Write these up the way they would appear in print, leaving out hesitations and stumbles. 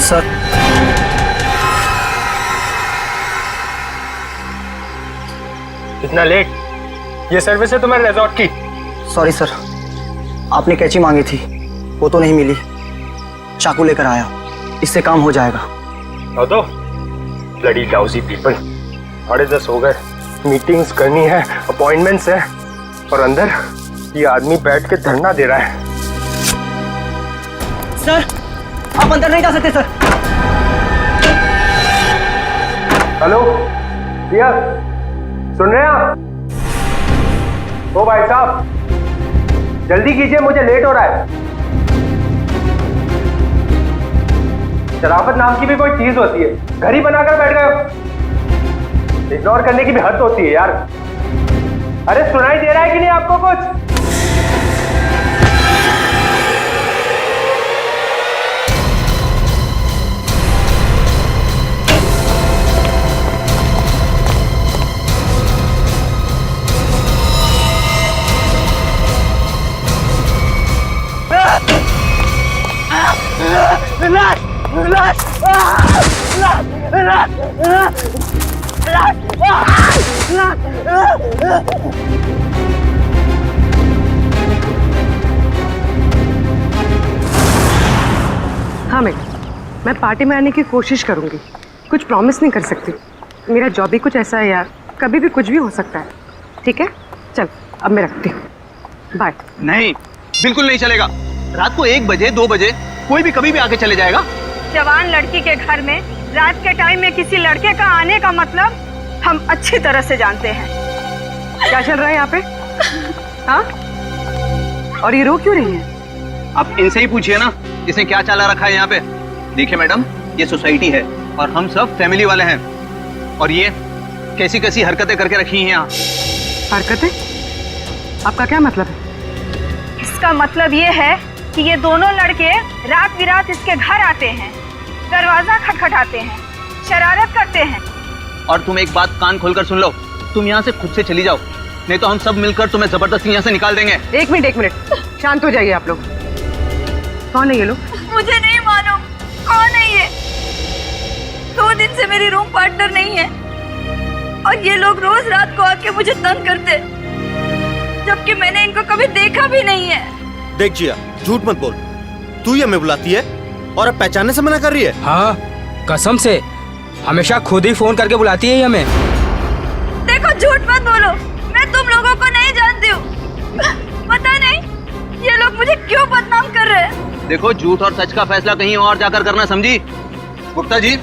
Sir इतना late? ये service है तुम्हारे रिजॉर्ट की? सॉरी सर, आपने कैंची मांगी थी, वो तो नहीं मिली। चाकू लेकर आया, इससे काम हो जाएगा। तो ब्लडी लाउजी पीपल, 10:30 हो गए, मीटिंग्स करनी है, अपॉइंटमेंट्स है, और अंदर ये आदमी बैठ के धरना दे रहा है। सर आप अंदर नहीं जा सकते सर। हेलो भैया, सुन रहे हैं आप? ओ भाई साहब, जल्दी कीजिए, मुझे लेट हो रहा है। शराफत नाम की भी कोई चीज होती है, घर ही बनाकर बैठ गए हो। इग्नोर करने की भी हद होती है यार। अरे सुनाई दे रहा है कि नहीं आपको कुछ? हाँ मैडम, मैं पार्टी में आने की कोशिश करूंगी। कुछ प्रॉमिस नहीं कर सकती, मेरा जॉब ही कुछ ऐसा है यार, कभी भी कुछ भी हो सकता है। ठीक है, चल अब मैं रखती हूँ, बाय। नहीं, बिल्कुल नहीं चलेगा। रात को 1 बजे 2 बजे कोई भी कभी भी आके चले जाएगा। जवान लड़की के घर में रात के टाइम में किसी लड़के का आने का मतलब हम अच्छी तरह से जानते हैं। क्या चल रहा है यहाँ पे? हाँ, और ये रो क्यों रही है? आप इनसे ही पूछिए ना, इसने क्या चाला रखा है यहाँ पे। देखिए मैडम, ये सोसाइटी है और हम सब फैमिली वाले हैं, और ये कैसी कैसी हरकतें करके रखी हैं यहाँ। हरकतें? आपका क्या मतलब है? इसका मतलब ये है कि ये दोनों लड़के रात बिरात इसके घर आते हैं, दरवाजा खटखटाते हैं, शरारत करते हैं। और तुम एक बात कान खोलकर सुन लो, तुम यहाँ से खुद से चली जाओ, नहीं तो हम सब मिलकर तुम्हें जबरदस्ती यहाँ से निकाल देंगे। एक मिनट, शांत हो जाइए आप लोग। कौन है ये लोग? मुझे नहीं मालूम कौन है ये। 2 दिन से मेरी रूम पार्टनर नहीं है, और ये लोग रोज रात को आके मुझे तंग करते, जबकि मैंने इनको कभी देखा भी नहीं है। देख जिया, झूठ मत बोल, तू ही हमें बुलाती है और अब पहचानने से मना कर रही है। हाँ, कसम से हमेशा खुद ही फोन करके बुलाती है हमें। देखो, झूठ मत बोलो, मैं तुम लोगों को नहीं जानती हूँ। पता नहीं ये लोग मुझे क्यों बदनाम कर रहे हैं। देखो, झूठ और सच का फैसला कहीं और जाकर करना, समझी? गुप्ता जी,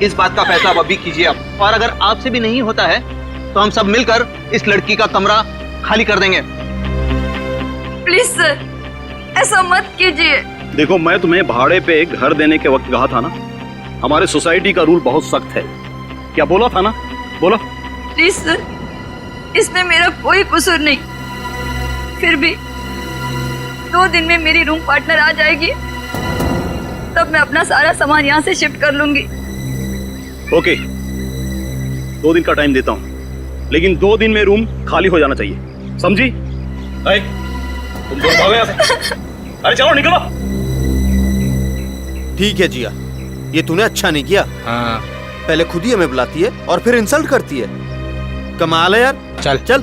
इस बात का फैसला अभी कीजिए आप, और अगर आपसे भी नहीं होता है तो हम सब मिलकर इस लड़की का कमरा खाली कर देंगे। प्लीज सर, ऐसा मत कीजिए। देखो, मैं तुम्हें भाड़े पे घर देने के वक्त कहा था ना, हमारे सोसाइटी का रूल बहुत सख्त है। क्या बोला था ना? बोलो। प्लीज सर, इसमें मेरा कोई कसूर नहीं। फिर भी 2 दिन में मेरी रूम पार्टनर आ जाएगी, तब मैं अपना सारा सामान यहाँ से शिफ्ट कर लूंगी। ओके, 2 दिन का टाइम देता हूँ, लेकिन 2 दिन में रूम खाली हो जाना चाहिए, समझी? तुम दोनों भागो यहाँ से। अरे चलो निकलो। ठीक है जिया, ये तूने अच्छा नहीं किया। हाँ। पहले खुद ही हमें बुलाती है और फिर इंसल्ट करती है। कमाल है यार। चल चल।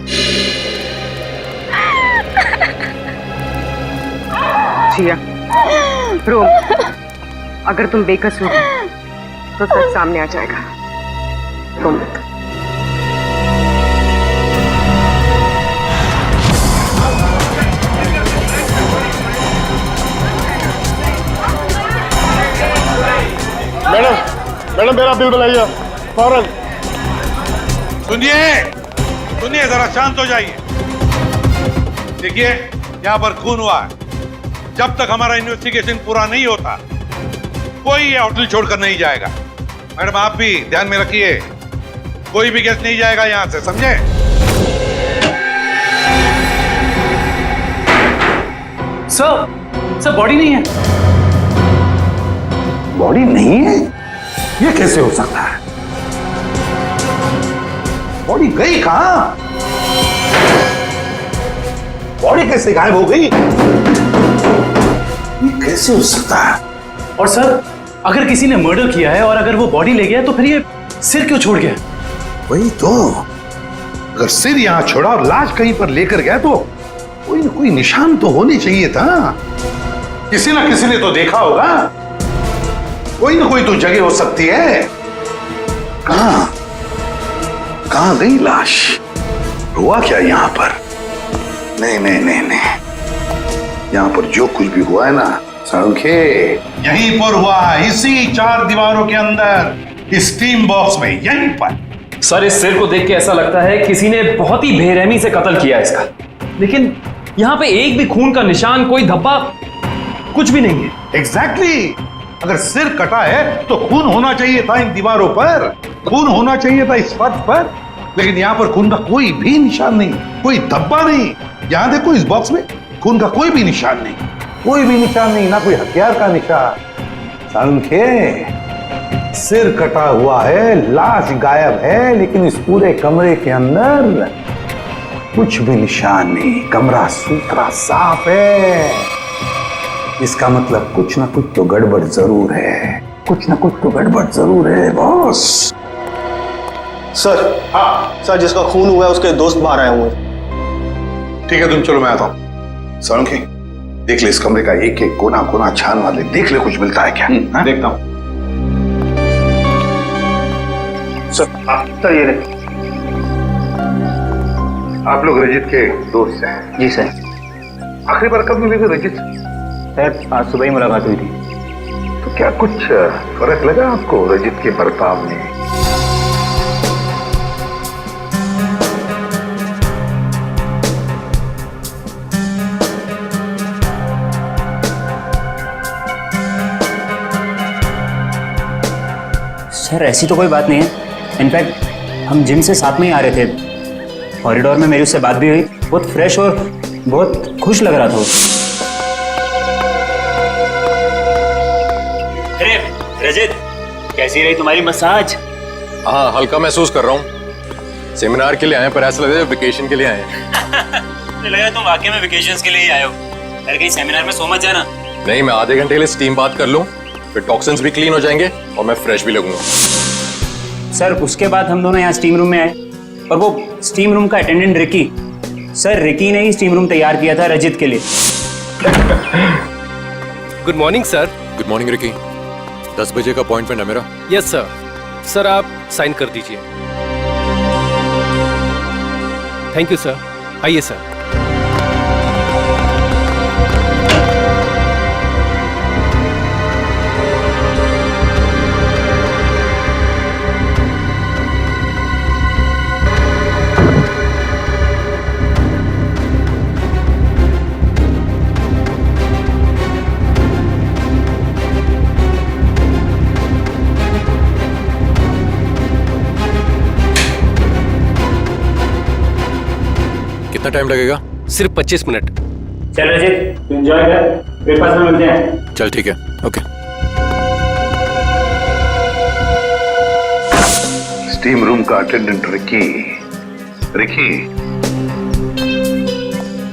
जिया, रोम, अगर तुम बेकसूर हो तो सच सामने आ जाएगा। रोम मत। मैडम मेरा बिल बनाइए फौरन। सुनिए, जरा शांत हो जाइए। देखिए, यहाँ पर खून हुआ है। जब तक हमारा इन्वेस्टिगेशन पूरा नहीं होता, कोई ये होटल छोड़कर नहीं जाएगा। मैडम, आप भी ध्यान में रखिए, कोई भी गेस्ट नहीं जाएगा यहाँ से, समझे? सर बॉडी नहीं है। बॉडी नहीं है? ये कैसे हो सकता है? बॉडी गई कहां? बॉडी कैसे गायब हो गई? ये कैसे हो सकता है? और सर, अगर किसी ने मर्डर किया है और अगर वो बॉडी ले गया तो फिर ये सिर क्यों छोड़ गया? वही तो, अगर सिर यहाँ छोड़ा और लाश कहीं पर लेकर गया तो कोई ना कोई निशान तो होने चाहिए था। किसी ना किसी ने तो देखा होगा, कोई ना कोई तो जगह हो सकती है। कहां गई लाश? हुआ क्या यहाँ पर? नहीं नहीं नहीं नहीं, यहाँ पर जो कुछ भी हुआ है ना सांखे, यहीं पर हुआ है, इसी 4 दीवारों के अंदर, इस टीम बॉक्स में, यहीं पर। सर इस सिर को देख के ऐसा लगता है किसी ने बहुत ही बेरहमी से कत्ल किया इसका, लेकिन यहाँ पे एक भी खून का निशान, कोई धब्बा, कुछ भी नहीं है। एग्जैक्टली, अगर सिर कटा है तो खून होना चाहिए था इन दीवारों पर, खून होना चाहिए था इस फर्श पर, लेकिन यहाँ पर खून का कोई भी निशान नहीं, कोई धब्बा नहीं। यहाँ देखो इस बॉक्स में खून का कोई भी निशान नहीं, कोई भी निशान नहीं, ना कोई हथियार का निशान। सांखे, सिर कटा हुआ है, लाश गायब है, लेकिन इस पूरे कमरे के अंदर कुछ भी निशान नहीं, कमरा सुथरा साफ है। इसका मतलब कुछ ना कुछ तो गड़बड़ जरूर है, कुछ ना कुछ तो गड़बड़ जरूर है बॉस। सर, हाँ सर, जिसका खून हुआ है उसके दोस्त बाहर आए हुए हैं। ठीक है, तुम चलो, मैं आता हूँ। सांखे, देख ले इस कमरे का एक एक कोना कोना छान वाले, देख ले कुछ मिलता है क्या। देखता हूँ सर। ये रहे, आप लोग रजित के दोस्त हैं? जी सर। आखिरी बार कब मिले थे रजित? सर आज सुबह ही मुलाकात हुई थी। तो क्या कुछ फर्क लगा आपको रजित के बर्ताव में? सर ऐसी तो कोई बात नहीं है, इनफैक्ट हम जिम से साथ में ही आ रहे थे, कॉरिडोर में मेरी उससे बात भी हुई, बहुत फ्रेश और बहुत खुश लग रहा था। अरे रजित, कैसी रही तुम्हारी मसाज? हाँ, हल्का महसूस कर रहा हूँ। सेमिनार के लिए आए पर ऐसा लग रहा है वेकेशन के लिए आए मुझे लगा तुम वाकई में वेकेशंस के लिए ही आए हो। अरे कहीं सेमिनार में सो मत जाना। नहीं, मैं आधे घंटे के लिए स्टीम बात कर लूँ, फिर टॉक्सिन्स भी क्लीन हो जाएंगे और मैं फ्रेश भी लगूंगा। सर उसके बाद हम दोनों यहाँ स्टीम रूम में आए और वो स्टीम रूम का अटेंडेंट रिकी, सर रिकी ने ही स्टीम रूम तैयार किया था रजित के लिए। Good morning sir. Good morning Ricky. 10 बजे का अपॉइंटमेंट है मेरा। Yes sir. सर आप साइन कर दीजिए। Thank you sir. आइए सर। कितना टाइम लगेगा? सिर्फ 25 मिनट। चल रजित एंजॉय कर, ब्रेकफास्ट में मिलते हैं। चल ठीक है, ओके। स्टीम रूम का अटेंडेंट रिकी। रिकी,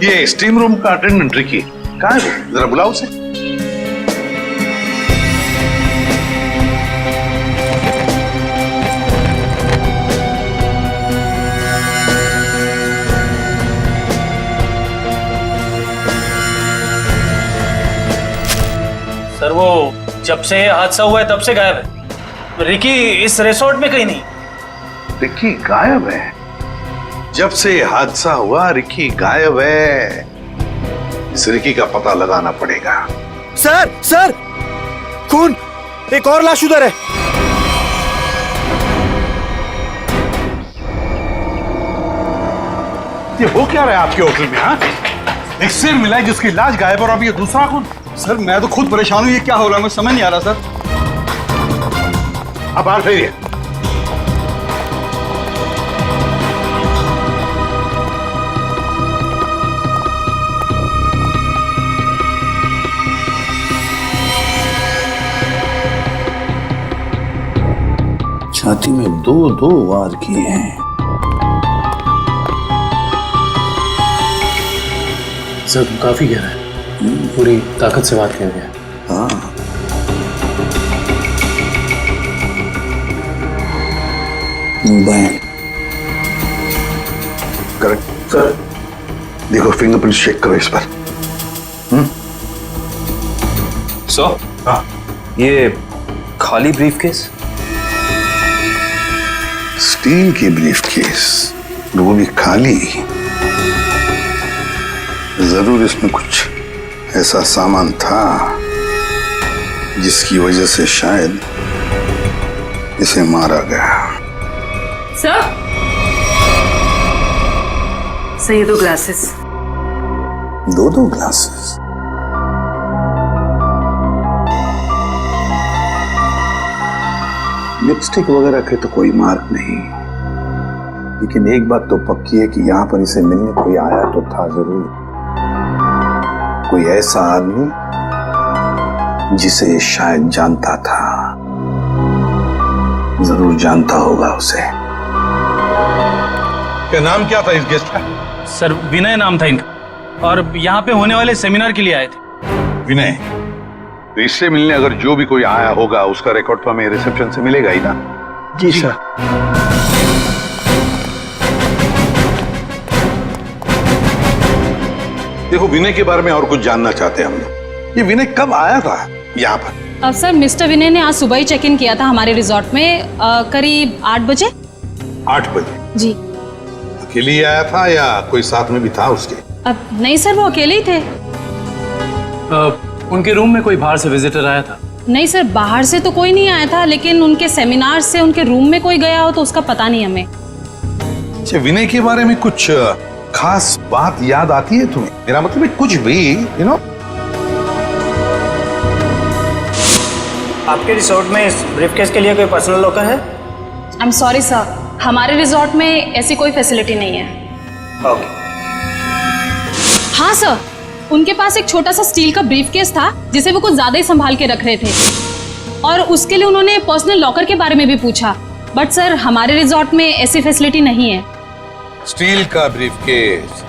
ये स्टीम रूम का अटेंडेंट रिकी कहाँ है? जरा बुलाओ उसे। सर वो जब से हादसा हुआ है तब से गायब है। रिकी इस रिसोर्ट में कहीं नहीं। रिकी गायब है? जब से हादसा हुआ रिकी गायब है। इस रिकी का पता लगाना पड़ेगा। सर सर, खून, एक और लाश उधर है। ये हो क्या रहा है आपके होटल में? हाँ, एक सिर मिला है जिसकी लाश गायब और अब ये दूसरा खून। सर मैं तो खुद परेशान हूँ, ये क्या हो रहा है मुझे समझ नहीं आ रहा सर। अब हाथ फेरिए। छाती में 2-2 वार किए हैं। सर काफी गहरा है, पूरी ताकत से वार किया गया। हाँ, बैंक। Correct sir. देखो फिंगरप्रिंट चेक करो इस पर। सर, हाँ, ये खाली ब्रीफकेस। स्टील की ब्रीफकेस, वो भी खाली। जरूर इसमें कुछ ऐसा सामान था जिसकी वजह से शायद इसे मारा गया। सर ये 2 ग्लासेस। 2 ग्लासेस? लिपस्टिक वगैरह के तो कोई मार्क नहीं, लेकिन एक बात तो पक्की है कि यहां पर इसे मिलने कोई आया तो था जरूर। कोई ऐसा आदमी जिसे ये शायद जानता था, जरूर जानता होगा उसे। क्या नाम क्या था इस गेस्ट का? सर विनय नाम था इनका, और यहाँ पे होने वाले सेमिनार के लिए आए थे। विनय, तो इससे मिलने अगर जो भी कोई आया होगा उसका रिकॉर्ड तो हमें रिसेप्शन से मिलेगा ही ना? जी सर। देखो विनय के बारे में और कुछ जानना चाहते हैं हम लोग। ये विनय कब आया था यहाँ पर? सर मिस्टर विनय ने आज सुबह ही चेक इन किया था हमारे रिजॉर्ट में, करीब 8 बजे। 8 बजे? जी। अकेले ही आया था या कोई साथ में भी था उसके? अब नहीं सर, वो अकेले ही थे। उनके रूम में कोई बाहर से विजिटर आया था? नहीं सर, बाहर से तो कोई नहीं आया था, लेकिन उनके सेमिनार से उनके रूम में कोई गया हो तो उसका पता नहीं हमें। अच्छा, विनय के बारे में कुछ खास बात याद आती है तुम्हें? मेरा मतलब है कुछ भी, यू नो। आपके रिसोर्ट में इस ब्रीफकेस के लिए कोई पर्सनल लॉकर है? आई एम सॉरी सर, हमारे रिजॉर्ट में ऐसी कोई फैसिलिटी नहीं है। ओके। हाँ सर, उनके पास एक छोटा सा स्टील का ब्रीफकेस था जिसे वो कुछ ज्यादा ही संभाल के रख रहे थे, और उसके लिए उन्होंने पर्सनल लॉकर के बारे में भी पूछा, बट सर हमारे रिजॉर्ट में ऐसी फैसिलिटी नहीं है। स्टील का ब्रीफकेस?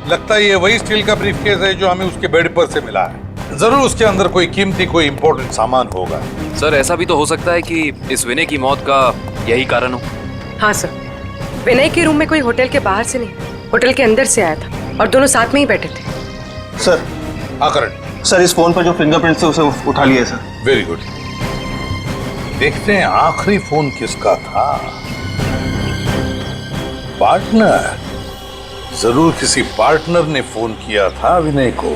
लगता है ये वही स्टील का ब्रीफकेस है जो हमें उसके बेड पर से मिला है। जरूर उसके अंदर कोई कीमती, कोई इंपॉर्टेंट सामान होगा। सर ऐसा भी तो हो सकता है कि इस विनय की मौत का यही कारण हो। हाँ सर, विनय के रूम में कोई होटल के बाहर से नहीं, होटल के अंदर से आया था और दोनों साथ में ही बैठे थे। सर। हाँ करण। सर इस फोन पर जो फिंगरप्रिंट से उसे उठा लिया सर। Very good. देखते हैं आखिरी फोन किसका था। पार्टनर, जरूर किसी पार्टनर ने फोन किया था विनय को।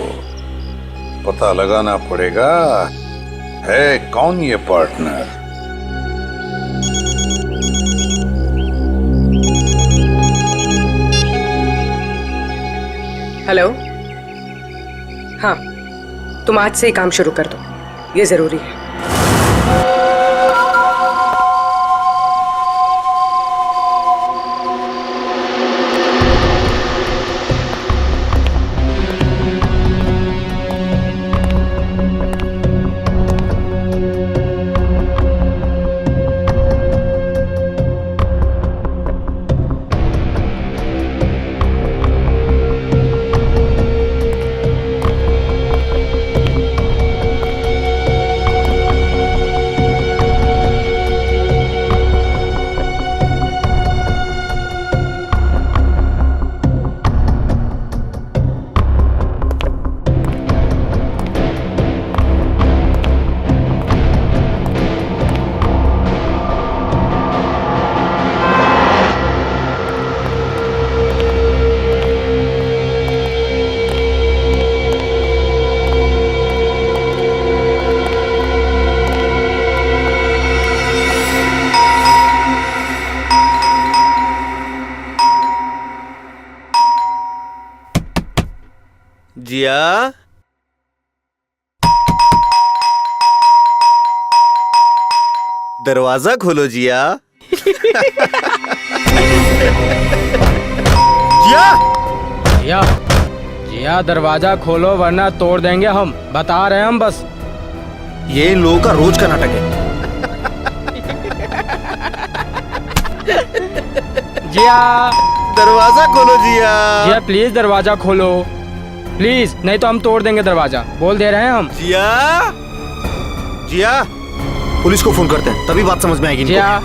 पता लगाना पड़ेगा है कौन ये पार्टनर। हेलो। हाँ, तुम आज से ही काम शुरू कर दो, ये जरूरी है। जिया, दरवाजा खोलो जिया। जिया, जिया, जिया दरवाजा खोलो वरना तोड़ देंगे हम, बता रहे हैं हम बस। ये इन लोगों का रोज का नाटक है। जिया, दरवाजा खोलो जिया। जिया प्लीज दरवाजा खोलो प्लीज, नहीं तो हम तोड़ देंगे दरवाजा, बोल दे रहे हैं हम। जिया, जिया, पुलिस को फोन करते हैं तभी बात समझ में आएगी। जिया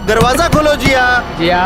दरवाजा खोलो जिया। जिया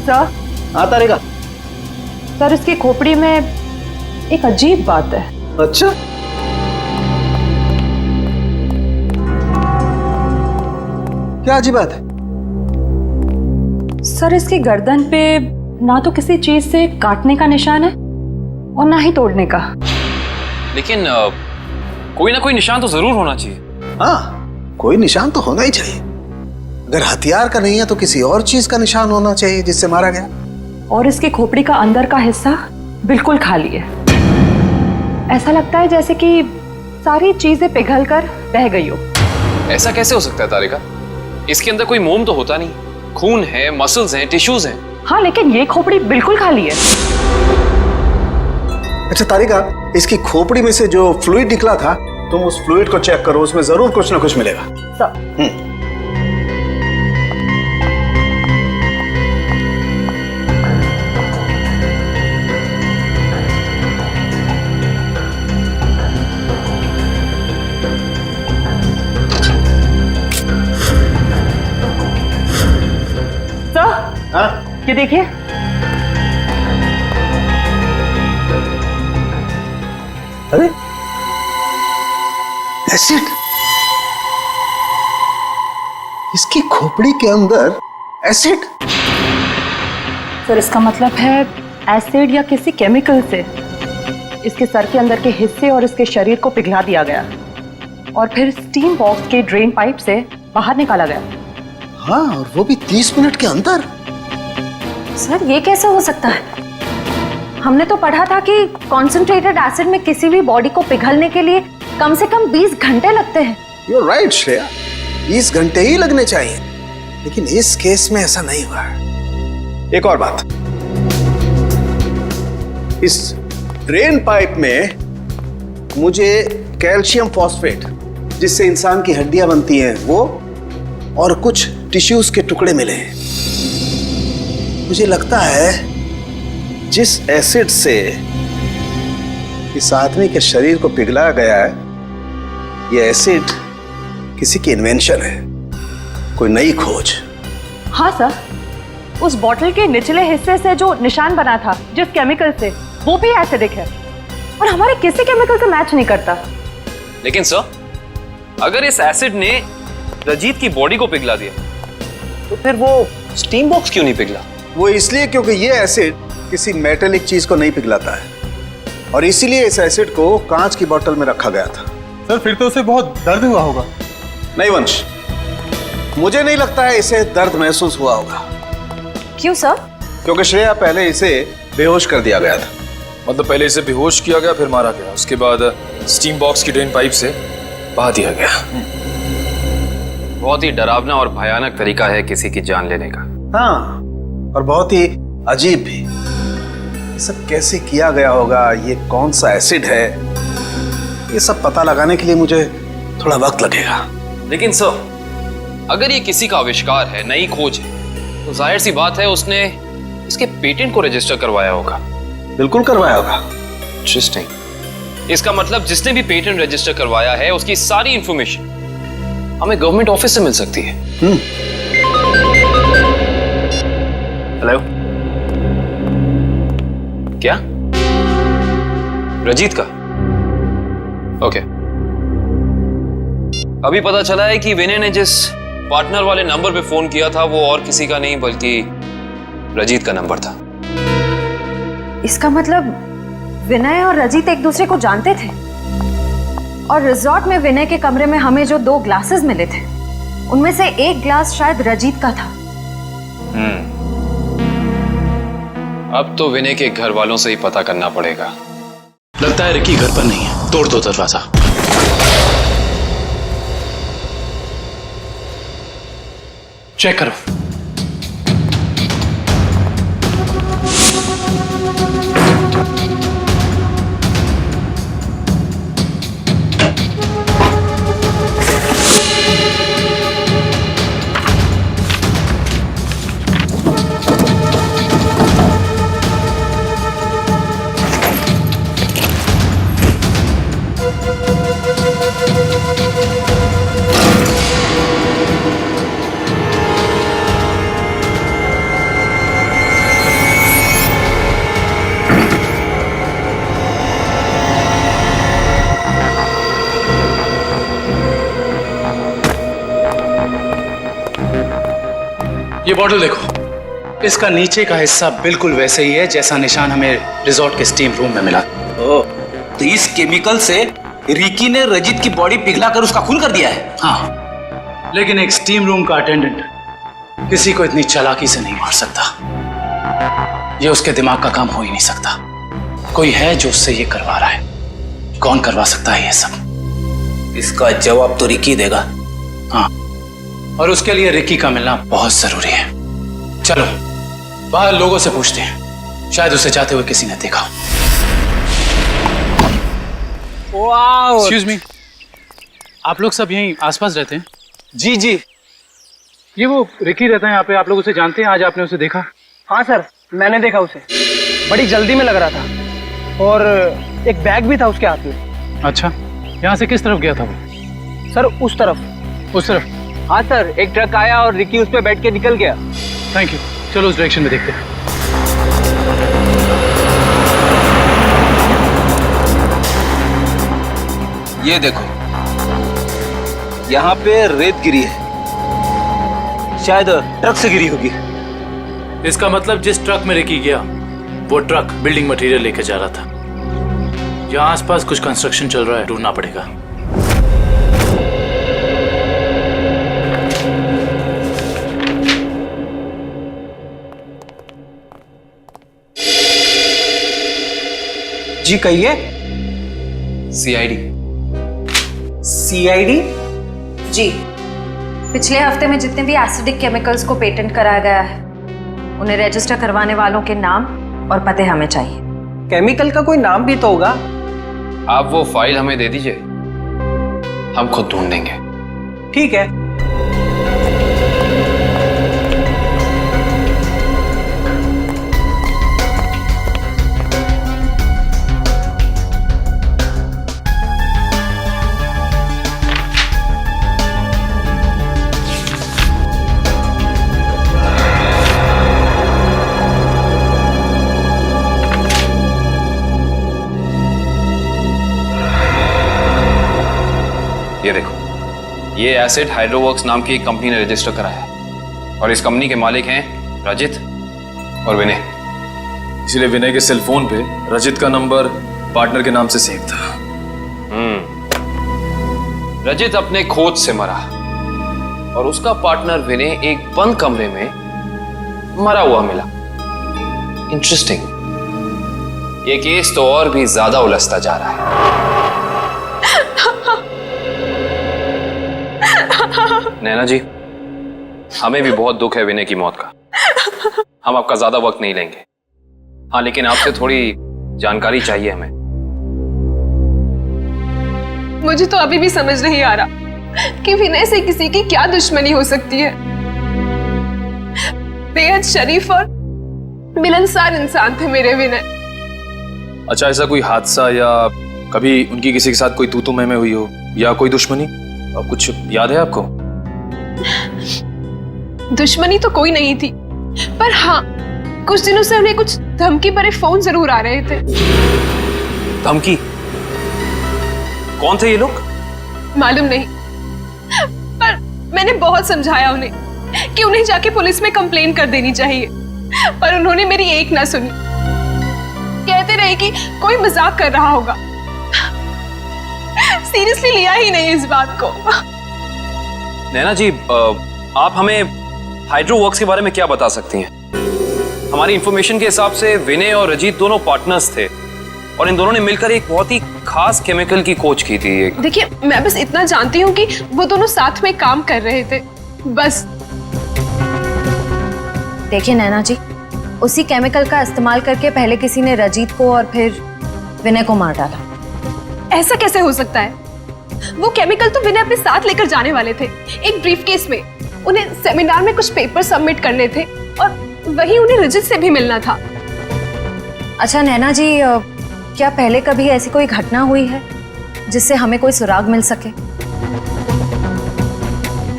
सर। हाँ तारिका। सर, इसकी खोपड़ी में एक अजीब बात है। अच्छा, क्या अजीब बात है? सर, इसकी गर्दन पे ना तो किसी चीज से काटने का निशान है और ना ही तोड़ने का। लेकिन कोई ना कोई निशान तो जरूर होना चाहिए। हाँ, कोई निशान तो होना ही चाहिए। अगर हथियार का नहीं है तो किसी और चीज का निशान होना चाहिए जिससे मारा गया। और इसकी खोपड़ी का अंदर का हिस्सा बिल्कुल खाली है। ऐसा लगता है जैसे कि सारी चीजें पिघलकर बह गई हो। ऐसा कैसे हो सकता है तारिका? इसके अंदर कोई मोम तो होता नहीं। खून है, मसल्स हैं, टिश्यूज हैं। हाँ, लेकिन ये खोपड़ी बिल्कुल खाली है। अच्छा तारिका, इसकी खोपड़ी में से जो फ्लूइड निकला था, तुम उस फ्लूइड को चेक करो, उसमें जरूर कुछ ना कुछ मिलेगा। सर। हाँ? ये देखिए। अरे एसिड, इसकी खोपड़ी के अंदर एसिड। सर, इसका मतलब है एसिड या किसी केमिकल से इसके सर के अंदर के हिस्से और इसके शरीर को पिघला दिया गया और फिर स्टीम बॉक्स के ड्रेन पाइप से बाहर निकाला गया। हाँ, और वो भी 30 मिनट के अंदर। सर, ये कैसे हो सकता है? हमने तो पढ़ा था कि कॉन्सेंट्रेटेड एसिड में किसी भी बॉडी को पिघलने के लिए कम से कम 20 घंटे लगते हैं। You're right, श्रेया, 20 घंटे ही लगने चाहिए, लेकिन इस केस में ऐसा नहीं हुआ। एक और बात, इस ड्रेन पाइप में मुझे कैल्शियम फॉस्फेट, जिससे इंसान की हड्डियां बनती हैं, वो और कुछ टिश्यूज के टुकड़े मिले हैं। मुझे लगता है जिस एसिड से इस आदमी के शरीर को पिघलाया गया है, ये एसिड किसी की इन्वेंशन है, कोई नई खोज। हाँ सर, उस बॉटल के निचले हिस्से से जो निशान बना था जिस केमिकल से, वो भी एसिडिक है और हमारे किसी केमिकल से मैच नहीं करता। लेकिन सर, अगर इस एसिड ने रजीत की बॉडी को पिघला दिया तो फिर वो स्टीम बॉक्स क्यों नहीं पिघला? वो इसलिए क्योंकि ये एसिड किसी मेटेलिक चीज को नहीं पिघलाता है और इसीलिए इस एसिड को कांच की बोतल में रखा गया था। सर, फिर तो उसे बहुत दर्द हुआ होगा। नहीं वंश, मुझे नहीं लगता है इसे दर्द महसूस हुआ होगा। क्यों सर? क्योंकि श्रेया, पहले इसे बेहोश कर दिया गया था। मतलब पहले इसे बेहोश किया गया, फिर मारा गया, उसके बाद स्टीम बॉक्स की ड्रेन पाइप से बहा दिया गया। बहुत ही डरावना और भयानक तरीका है किसी की जान लेने का। हाँ, और बहुत ही अजीब भी। ये सब कैसे किया गया होगा, ये कौन सा एसिड है, ये सब पता लगाने के लिए मुझे थोड़ा वक्त लगेगा। लेकिन सर, अगर ये किसी का आविष्कार है, नई खोज है, तो जाहिर सी बात है उसने इसके पेटेंट को रजिस्टर करवाया होगा। बिल्कुल करवाया होगा। इंटरेस्टिंग। इसका मतलब जिसने भी पेटेंट रजिस्टर करवाया है उसकी सारी इंफॉर्मेशन हमें गवर्नमेंट ऑफिस से मिल सकती है। हेलो, क्या? रजीत का? ओके। अभी पता चला है कि विनय ने जिस पार्टनर वाले नंबर पे फोन किया था वो और किसी का नहीं बल्कि रजीत का नंबर था। इसका मतलब विनय और रजीत एक दूसरे को जानते थे और रिजॉर्ट में विनय के कमरे में हमें जो 2 ग्लासेस मिले थे उनमें से एक ग्लास शायद रजीत का था। अब तो विनय के घर वालों से ही पता करना पड़ेगा। लगता है रिकी घर पर नहीं है, तोड़ दो दरवाजा। चेक करो। ये बॉटल देखो, इसका नीचे का हिस्सा बिल्कुल वैसे ही है जैसा निशान हमें रिजॉर्ट के स्टीम रूम में मिला। ओह, तो इस केमिकल से रिकी ने रजित की बॉडी पिघलाकर उसका खून कर दिया है। हाँ, लेकिन एक स्टीम रूम का अटेंडेंट किसी को इतनी चालाकी से नहीं मार सकता। ये उसके दिमाग का काम हो ही नहीं सकता। कोई है जो उससे ये करवा रहा है। कौन करवा सकता है ये सब? इसका जवाब तो रिकी देगा। हाँ, और उसके लिए रिकी का मिलना बहुत जरूरी है। चलो बाहर लोगों से पूछते हैं, शायद उसे जाते हुए किसी ने देखा। एक्सक्यूज मी, आप लोग सब यहीं आसपास रहते हैं? जी जी। ये वो रिकी रहता है यहाँ पे, आप लोग उसे जानते हैं? आज आपने उसे देखा? हाँ सर, मैंने देखा उसे। बड़ी जल्दी में लग रहा था और एक बैग भी था उसके हाथ में। अच्छा, यहाँ से किस तरफ गया था वो? सर उस तरफ। उस तरफ? हाँ सर, एक ट्रक आया और रिकी उस पे बैठ के निकल गया। थैंक यू, चलो उस डायरेक्शन में देखते हैं। ये देखो, यहाँ पे रेत गिरी है, शायद ट्रक से गिरी होगी। इसका मतलब जिस ट्रक में रिकी गया वो ट्रक बिल्डिंग मटेरियल लेके जा रहा था। यहाँ आसपास कुछ कंस्ट्रक्शन चल रहा है, ढूंढना पड़ेगा। जी कहिए। सीआईडी। सीआईडी? जी, पिछले हफ्ते में जितने भी एसिडिक केमिकल्स को पेटेंट कराया गया है उन्हें रजिस्टर करवाने वालों के नाम और पते हमें चाहिए। केमिकल का कोई नाम भी तो होगा। आप वो फाइल हमें दे दीजिए, हम खुद ढूंढ देंगे। ठीक है। ये देखो, ये एसिड हाइड्रोवर्क्स नाम की एक कंपनी ने रजिस्टर कराया है और इस कंपनी के मालिक हैं रजित और विनय। इसलिए विनय के सेल फोन पे रजित का नंबर पार्टनर के नाम से सेव था। रजित अपने खोज से मरा और उसका पार्टनर विनय एक बंद कमरे में मरा हुआ मिला। इंटरेस्टिंग। ये केस तो और भी ज्यादा उलझता जा रहा है। नैना जी, हमें भी बहुत दुख है विनय की मौत का। हम आपका ज्यादा वक्त नहीं लेंगे। हाँ, लेकिन आपसे थोड़ी जानकारी चाहिए हमें। मुझे तो अभी भी समझ नहीं आ रहा कि विनय से किसी की क्या दुश्मनी हो सकती है। बेहद शरीफ और मिलनसार इंसान थे मेरे विनय। अच्छा, ऐसा कोई हादसा या कभी उनकी किसी के साथ कोई तू मैं हुई हो या कोई दुश्मनी, कुछ याद है आपको? दुश्मनी तो कोई नहीं थी, पर हाँ, कुछ दिनों से उन्हें कुछ धमकी भरे फोन जरूर आ रहे थे। धमकी? कौन थे ये लोग? मालूम नहीं, पर मैंने बहुत समझाया उन्हें कि उन्हें जाके पुलिस में कंप्लेन कर देनी चाहिए, पर उन्होंने मेरी एक ना सुनी। कहते रहे कि कोई मजाक कर रहा होगा। सीरियसली लिया ही नहीं इस बात को। नैना जी, आप हमें हाइड्रोवर्क्स के बारे में क्या बता सकती हैं? हमारी इंफॉर्मेशन के हिसाब से विनय और रजीत दोनों पार्टनर्स थे और इन दोनों ने मिलकर एक बहुत ही खास केमिकल की खोज की थी। देखिए, मैं बस इतना जानती हूँ कि वो दोनों साथ में काम कर रहे थे, बस। देखिए नैना जी, उसी केमिकल का इस्तेमाल करके पहले किसी ने रजीत को और फिर विनय को मार डाला। ऐसा कैसे हो सकता है? वो केमिकल तो विनय अपने साथ लेकर जाने वाले थे, एक ब्रीफकेस में। उन्हें सेमिनार में कुछ पेपर सबमिट करने थे और वही उन्हें रजत से भी मिलना था। अच्छा नैना जी, क्या पहले कभी ऐसी कोई घटना हुई है जिससे हमें कोई सुराग मिल सके?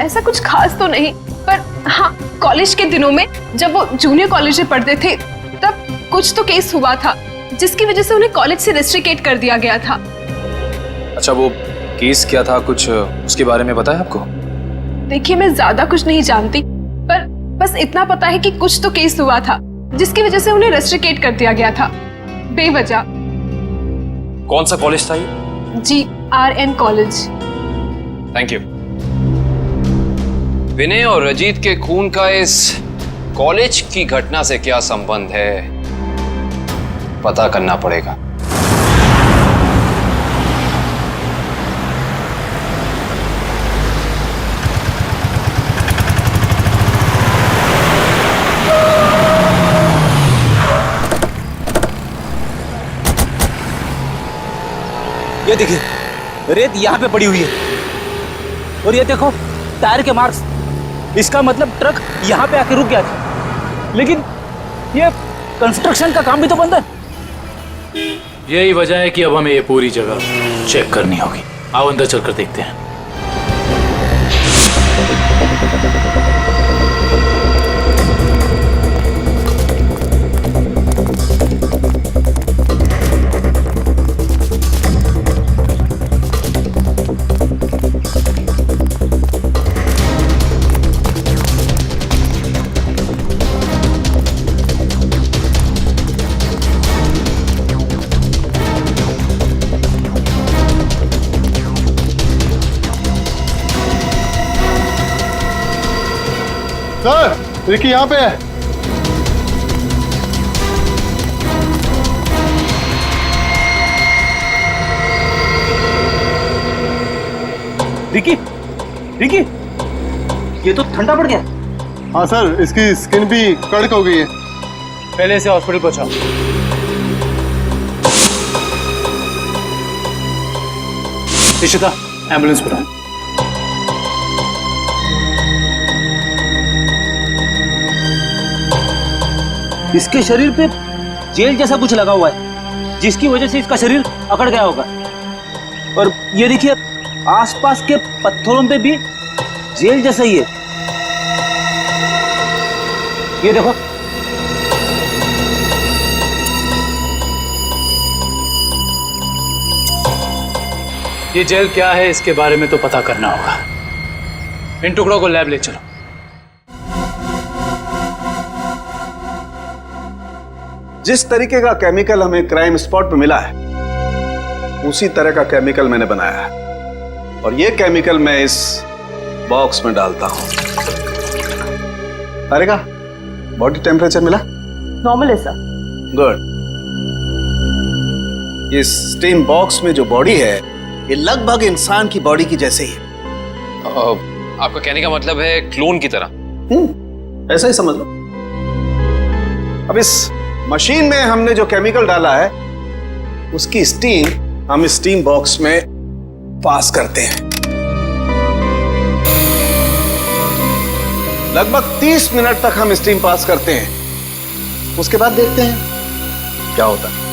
ऐसा कुछ खास तो नहीं, पर हाँ, कॉलेज के दिनों में जब वो जूनियर कॉलेज में पढ़ते थे तब कुछ तो केस हुआ था जिसकी वजह से उन्हें कॉलेज से रेस्ट्रिकेट कर दिया गया था। अच्छा, वो केस क्या था, कुछ उसके बारे में पता है आपको? देखिए, मैं ज्यादा कुछ नहीं जानती, पर बस इतना पता है कि कुछ तो केस हुआ था जिसकी वजह से उन्हें रेस्ट्रिकेट कर दिया गया था बेवजह। कौन सा कॉलेज था ये? GRN college. Thank you. Vinay और रजीत के खून का इस कॉलेज की घटना से क्या संबंध है, पता करना पड़ेगा। ये देखिए, रेत यहाँ पे पड़ी हुई है और ये देखो टायर के मार्क्स। इसका मतलब ट्रक यहाँ पे आके रुक गया था, लेकिन ये कंस्ट्रक्शन का काम भी तो बंद है। यही वजह है कि अब हमें ये पूरी जगह चेक करनी होगी। आओ अंदर चलकर देखते हैं। सर, रिकी यहाँ पे है। रिकी, रिकी, ये तो ठंडा पड़ गया। हाँ सर, इसकी स्किन भी कड़क हो गई है। पहले से हॉस्पिटल पहुंचाओ। इशिता, एम्बुलेंस बुलाओ। इसके शरीर पे जेल जैसा कुछ लगा हुआ है, जिसकी वजह से इसका शरीर अकड़ गया होगा। और ये देखिए, आसपास के पत्थरों पे भी जेल जैसा ही है। ये देखो, ये जेल क्या है इसके बारे में तो पता करना होगा। इन टुकड़ों को लैब ले चलो। जिस तरीके का केमिकल हमें क्राइम स्पॉट पे मिला है, उसी तरह का केमिकल मैंने बनाया है और ये केमिकल मैं इस बॉक्स में डालता हूं। अरे का बॉडी टेम्परेचर मिला? नॉर्मल है सर। गुड। इस स्टीम बॉक्स में जो बॉडी है, ये लगभग इंसान की बॉडी की जैसे ही है। आपका कहने का मतलब है क्लोन की तरह? ऐसा ही समझ लो। अब इस मशीन में हमने जो केमिकल डाला है, उसकी स्टीम हम स्टीम बॉक्स में पास करते हैं। लगभग 30 मिनट तक हम स्टीम पास करते हैं। उसके बाद देखते हैं क्या होता है।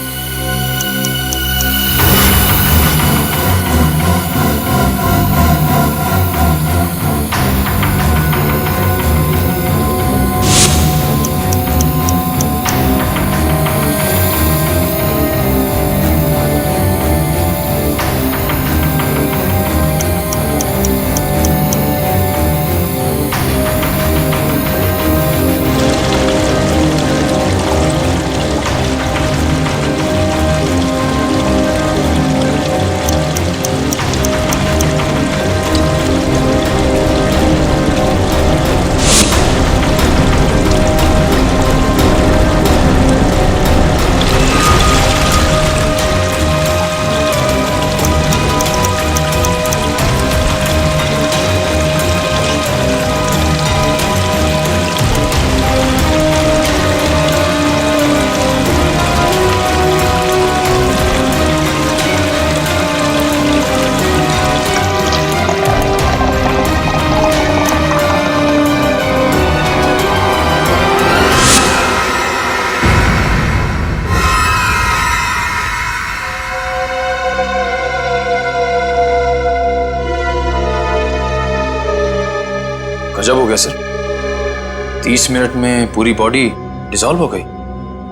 गजब हो गया सर, 30 मिनट में पूरी बॉडी डिसॉल्व हो गई।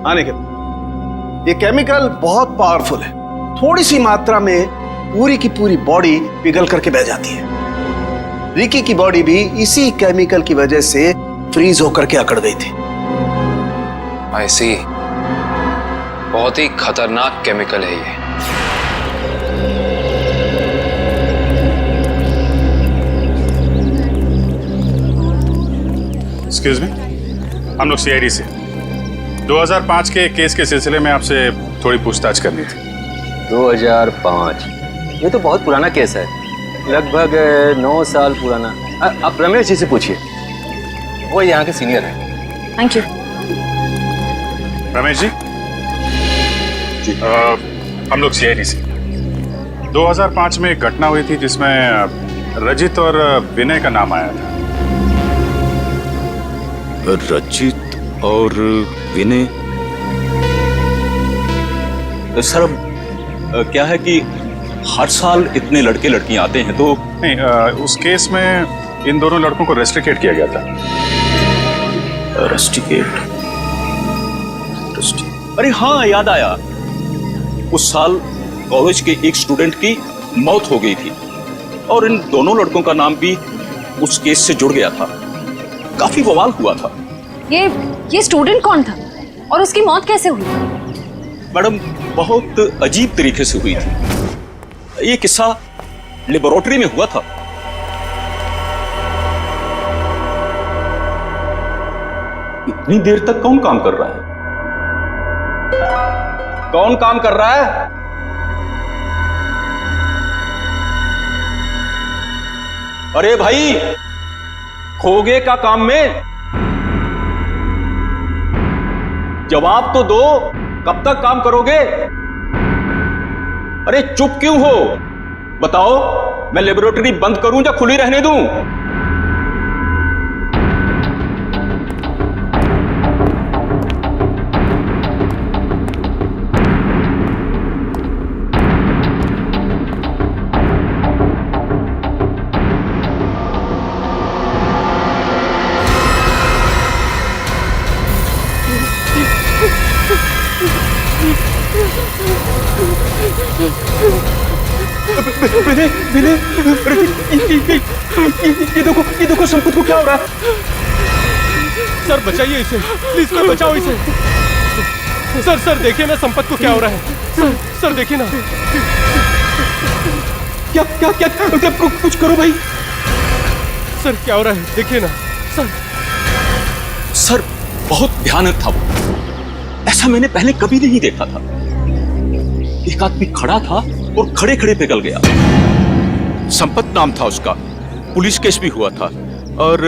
हाँ निखिल, ये केमिकल बहुत पावरफुल है। थोड़ी सी मात्रा में पूरी की पूरी बॉडी पिघल करके बह जाती है। रिकी की बॉडी भी इसी केमिकल की वजह से फ्रीज होकर के अकड़ गई थी। आई सी, बहुत ही खतरनाक केमिकल है ये। एक्सक्यूज मी, हम लोग सीआईडी से 2005 के केस के सिलसिले में आपसे थोड़ी पूछताछ करनी थी। 2005? ये तो बहुत पुराना केस है, लगभग 9 साल पुराना। आप रमेश जी से पूछिए, वो यहाँ के सीनियर हैं। Thank you. रमेश जी, हम लोग सीआईडी से 2005 में एक घटना हुई थी जिसमें रजित और विनय का नाम आया था। रजित और विनय? सर क्या है कि हर साल इतने लड़के लड़कियां आते हैं तो नहीं, उस केस में इन दोनों लड़कों को रेस्ट्रिकेट किया गया था। रेस्ट्रिकेट? अरे हाँ, याद आया, उस साल कॉलेज के एक स्टूडेंट की मौत हो गई थी और इन दोनों लड़कों का नाम भी उस केस से जुड़ गया था। काफी बवाल हुआ था। ये स्टूडेंट कौन था और उसकी मौत कैसे हुई? मैडम, बहुत अजीब तरीके से हुई थी। ये किस्सा लेबोरेटरी में हुआ था। इतनी देर तक कौन काम कर रहा है? कौन काम कर रहा है? अरे भाई, खोगे का काम में जवाब तो दो, कब तक काम करोगे? अरे चुप क्यों हो? बताओ, मैं लेबोरेटरी बंद करूं या खुली रहने दूं? ये देखो संपत को क्या हो रहा है? सर बचाइए इसे, प्लीज कोई बचाओ इसे। सर देखिए ना संपत को क्या हो रहा है। सर देखिए ना। क्या कुछ करो भाई। सर क्या हो रहा है, देखिए ना। सर बहुत भयानक था वो, ऐसा मैंने पहले कभी नहीं देखा था। एक आदमी खड़ा था और खड़े खड़े पिघल गया। संपत नाम था उसका, पुलिस केस भी हुआ था और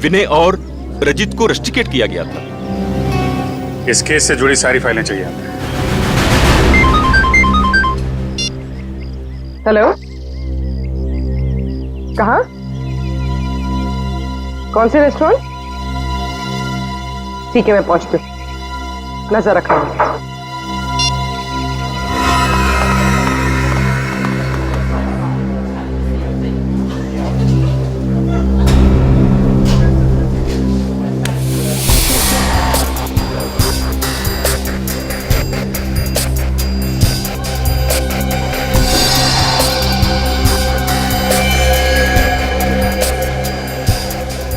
विनय और रजित को रेस्ट्रिकेट किया गया था। इस केस से जुड़ी सारी फाइलें चाहिए हमें। हेलो, कहाँ? कौन से रेस्टोरेंट? ठीक है, मैं पहुंचती हूँ, नजर रखना।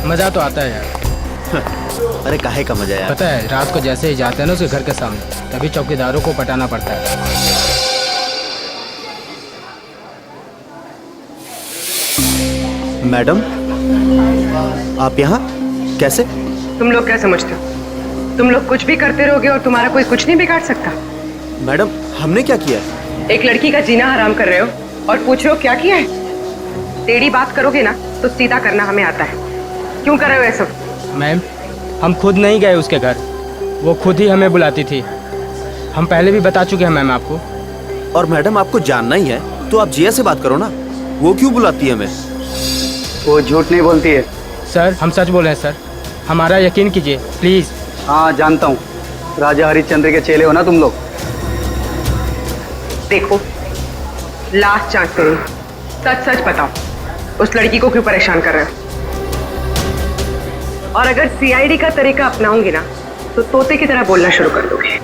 मजा तो आता है यार। अरे काहे का मजा यार? पता है, रात को जैसे ही जाते हैं ना उसके घर के सामने, तभी चौकीदारों को पटाना पड़ता है। मैडम, आप यहाँ कैसे? तुम लोग क्या समझते हो? तुम लोग कुछ भी करते रहोगे और तुम्हारा कोई कुछ नहीं बिगाड़ सकता। मैडम, हमने क्या किया? एक लड़की का जीना हराम कर रहे हो और पूछ रहे हो क्या किया है? टेढ़ी बात करोगे ना तो सीधा करना हमें आता है। क्यों कर रहे हो ऐसा? मैम, हम खुद नहीं गए उसके घर, वो खुद ही हमें बुलाती थी। हम पहले भी बता चुके हैं मैम आपको। और मैडम, आपको जानना ही है तो आप जिया से बात करो ना, वो क्यों बुलाती है हमें? वो झूठ नहीं बोलती है सर, हम सच बोल रहे हैं सर, हमारा यकीन कीजिए प्लीज। हाँ जानता हूँ, राजा हरिश्चंद्र के चेले हो ना तुम लोग। देखो, लास्ट चांस करो, सच सच बताओ, उस लड़की को क्यों परेशान कर रहे हो? और अगर सीआईडी का तरीका अपनाऊंगी ना तो तोते की तरह बोलना शुरू कर दोगे।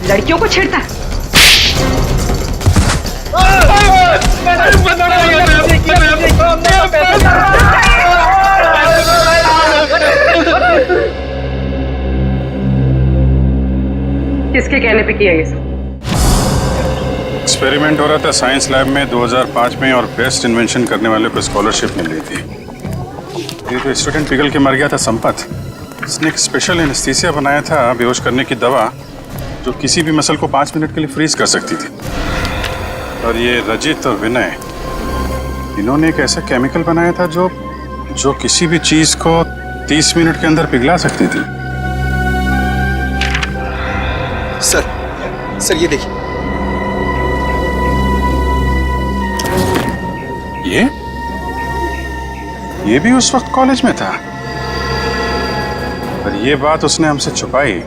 लड़कियों को छेड़ता है। किसके कहने पे किया ये सब? एक्सपेरिमेंट हो रहा था साइंस लैब में 2005 में और बेस्ट इन्वेंशन करने वाले को स्कॉलरशिप मिल रही थी। ये जो स्टूडेंट पिघल के मर गया था संपत, इसने एक स्पेशल एनेस्थीसिया बनाया था बेहोश करने की दवा, जो किसी भी मसल को 5 मिनट के लिए फ्रीज कर सकती थी। और ये रजित और विनय, इन्होंने एक ऐसा केमिकल बनाया था जो किसी भी चीज को 30 मिनट के अंदर पिघला सकती थी। सर ये देखिए। ये भी उस वक्त कॉलेज में था, पर ये बात उसने हमसे छुपाई।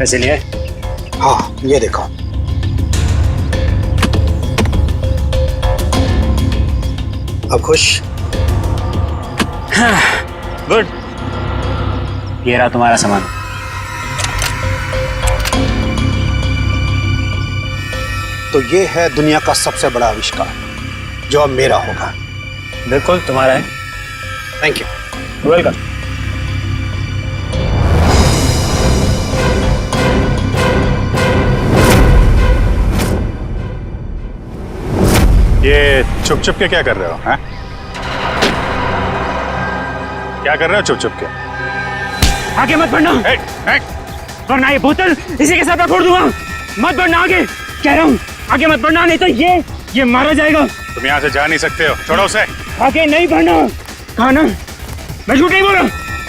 पैसे लिए? हाँ, ये देखो। अब खुश? गुड। ये रहा तुम्हारा सामान। तो ये है दुनिया का सबसे बड़ा आविष्कार जो अब मेरा होगा। बिल्कुल तुम्हारा है। Thank you. वेलकम। ये छुप छुप के क्या कर रहे हो? हैं? क्या कर रहे हो छुप छुप के? आगे मत बढ़ना, वरना ये बोतल इसी के साथ मैं फोड़ दूंगा। मत बढ़ना आगे, कह रहा हूँ आगे मत बढ़ना, नहीं तो ये मारा जाएगा। तुम यहाँ से जा नहीं सकते हो, छोड़ो उसे। आगे नहीं बढ़ना। कहा ना, मैं झूठ नहीं बोल रहा,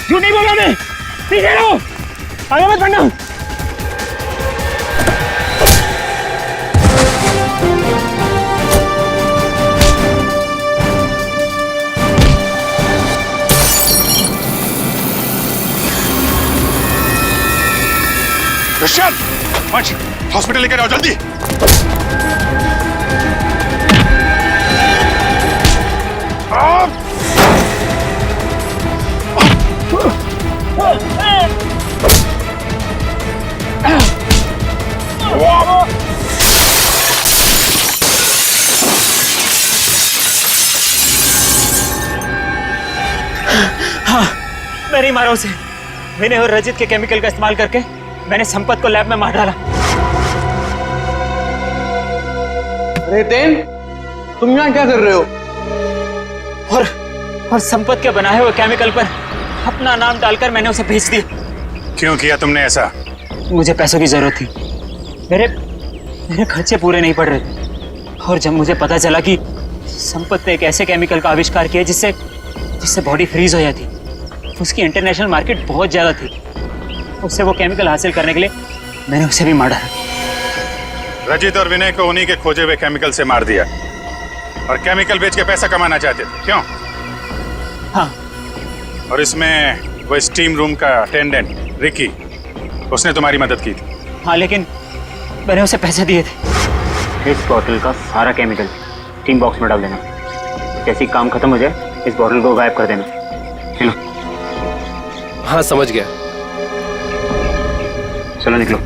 झूठ नहीं बोल रहा मैं। पीछे रहो, आगे मत बढ़ना। ऋषभ, वंश, हॉस्पिटल लेकर आओ जल्दी। हाँ, मैं नहीं मारा उसे। विनय और रजित के केमिकल का इस्तेमाल करके मैंने संपत को लैब में मार डाला। रेतेन, तुम यहाँ क्या कर रहे हो? और संपत के बनाए हुए केमिकल पर अपना नाम डालकर मैंने उसे भेज दिया। क्यों किया तुमने ऐसा? मुझे पैसों की जरूरत थी। मेरे खर्चे पूरे नहीं पड़ रहे थे। और जब मुझे पता चला कि संपत ने एक ऐसे केमिकल का आविष्कार किया जिससे बॉडी फ्रीज हो जाती, उसकी इंटरनेशनल मार्केट बहुत ज्यादा थी, उससे वो केमिकल हासिल करने के लिए मैंने उसे भी मार डाला। रजित और विनय को उन्हीं के खोजे हुए केमिकल से मार दिया और केमिकल बेच के पैसा कमाना चाहते थे, क्यों? हाँ। और इसमें वो स्टीम रूम का अटेंडेंट रिकी, उसने तुम्हारी मदद की थी। हाँ, लेकिन मैंने उसे पैसे दिए थे। इस बॉटल का सारा केमिकल स्टीम बॉक्स में डाल देना। जैसे ही काम खत्म हो जाए इस बॉटल को गायब कर देना। चलो। हाँ, समझ गया। चलो निकलो।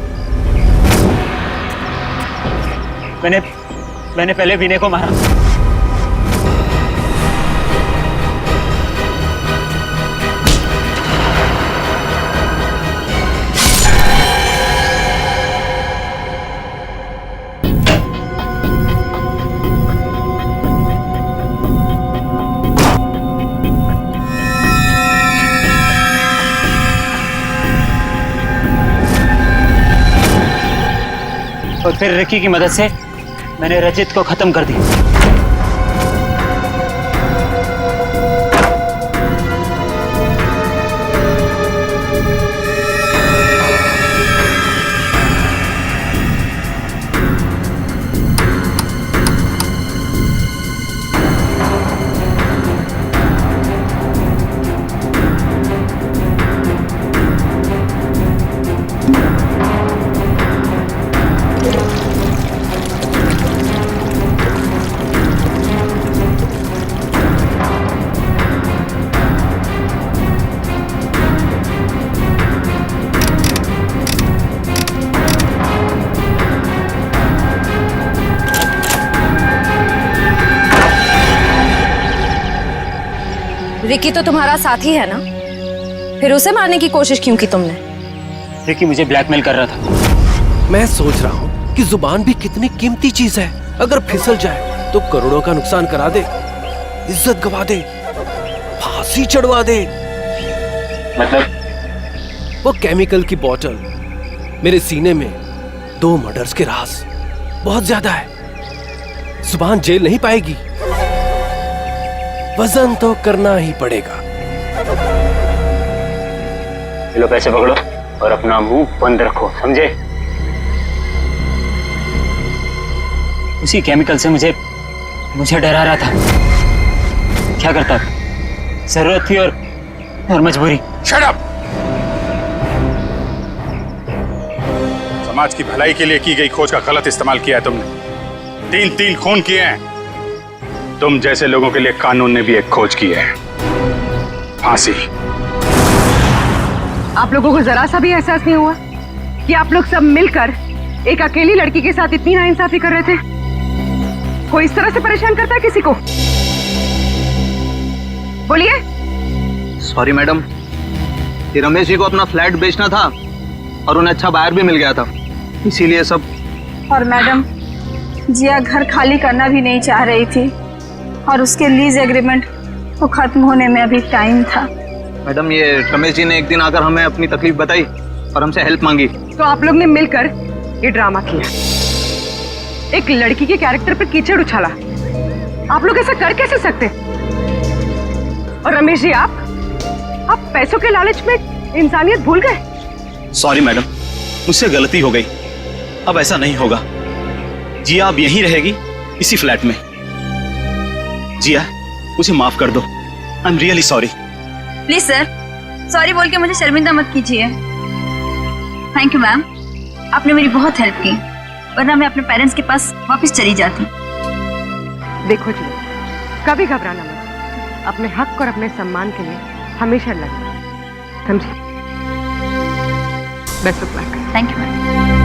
मैंने पहले विनय को मारा। और फिर रिकी की मदद से मैंने रजित को खत्म कर दिया। रिकी तो तुम्हारा साथी है ना, फिर उसे मारने की कोशिश क्यों की तुमने? रिकी मुझे ब्लैकमेल कर रहा था। मैं सोच रहा हूँ कि जुबान भी कितनी कीमती चीज है, अगर फिसल जाए तो करोड़ों का नुकसान करा दे, इज्जत गवा दे, फांसी चढ़वा दे। मतलब? वो केमिकल की बोतल मेरे सीने में 2 मर्डर्स के राज बहुत ज्यादा है। जुबान जेल नहीं पाएगी, वजन तो करना ही पड़ेगा। लो पैसे पकड़ो और अपना मुंह बंद रखो, समझे? उसी केमिकल से मुझे डरा रहा था। क्या करता? जरूरत थी और मजबूरी। Shut up! समाज की भलाई के लिए की गई खोज का गलत इस्तेमाल किया है तुमने। 3 खून किए हैं। तुम जैसे लोगों के लिए कानून ने भी एक खोज की है, फांसी। आप लोगों को जरा सा भी एहसास नहीं हुआ कि आप लोग सब मिलकर एक अकेली लड़की के साथ इतनी नाइंसाफी कर रहे थे? कोई इस तरह से परेशान करता है किसी को? बोलिए। सॉरी मैडम, ये रमेश जी को अपना फ्लैट बेचना था और उन्हें अच्छा बायर भी मिल गया था, इसीलिए सब। और मैडम, जिया घर खाली करना भी नहीं चाह रही थी और उसके लीज एग्रीमेंट को खत्म होने में अभी टाइम था। मैडम, ये रमेश जी ने एक दिन आकर हमें अपनी तकलीफ बताई और हमसे हेल्प मांगी। तो आप लोग ने मिलकर ये ड्रामा किया, एक लड़की के कैरेक्टर पर कीचड़ उछाला। आप लोग ऐसा कर कैसे सकते? और रमेश जी, आप पैसों के लालच में इंसानियत भूल गए। सॉरी मैडम, मुझसे गलती हो गई, अब ऐसा नहीं होगा। जिया अब यहीं रहेगी, इसी फ्लैट में। जिया, मुझे माफ कर दो। I am really sorry. Please sir, sorry बोल के मुझे शर्मिंदा मत कीजिए। थैंक यू मैम, आपने मेरी बहुत हेल्प की, वरना मैं अपने पेरेंट्स के पास वापस चली जाती। देखो जी, कभी घबराना मत, अपने हक और अपने सम्मान के लिए हमेशा लड़ना, समझे? Best of luck. Thank you ma'am.